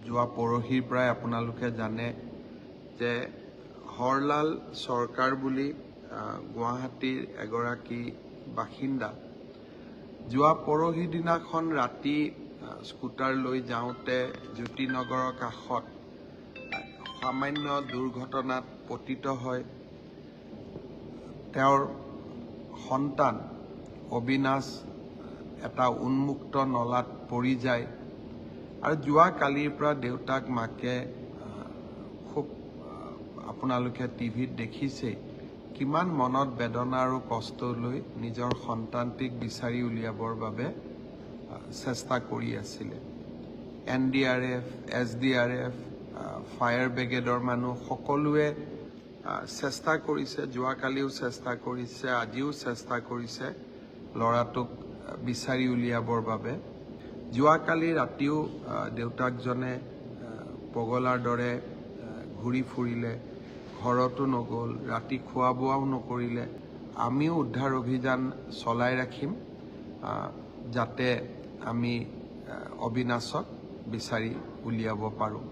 যোৱা পৰহিৰ পৰাই আপোনালোকে জানে যে হৰলাল চৰকাৰ বুলি গুৱাহাটীৰ এগৰাকী বাসিন্দা যোৱা পৰহি দিনাখন ৰাতি স্কুটাৰ লৈ যাওঁতে জ্যোতিনগৰৰ কাষত সামান্য দুৰ্ঘটনাত পতিত হয়। তেওঁৰ সন্তান অবিনাশ এটা উন্মুক্ত নলাত পৰি যায় আৰু যোৱা কালিৰ পৰা দেউতাক মাকে খুব আপোনালোকে টিভিত দেখিছে কিমান মনত বেদনা আৰু কষ্ট লৈ নিজৰ সন্তানটিক বিচাৰি উলিয়াবৰ বাবে চেষ্টা কৰি আছিলে। NDRF, SDRF, ফায়াৰ ব্ৰিগেডৰ মানুহ সকলোৱে চেষ্টা কৰিছে, যোৱাকালিও চেষ্টা কৰিছে, আজিও চেষ্টা কৰিছে ল'ৰাটোক বিচাৰি উলিয়াবৰ বাবে। যোৱাকালি ৰাতিও দেউতাকজনে পগলাৰ দৰে ঘূৰি ফুৰিলে, ঘৰতো নগ'ল, ৰাতি খোৱা বোৱাও নকৰিলে। আমিও উদ্ধাৰ অভিযান চলাই ৰাখিম যাতে আমি অবিনাশক বিচাৰি উলিয়াব পাৰোঁ।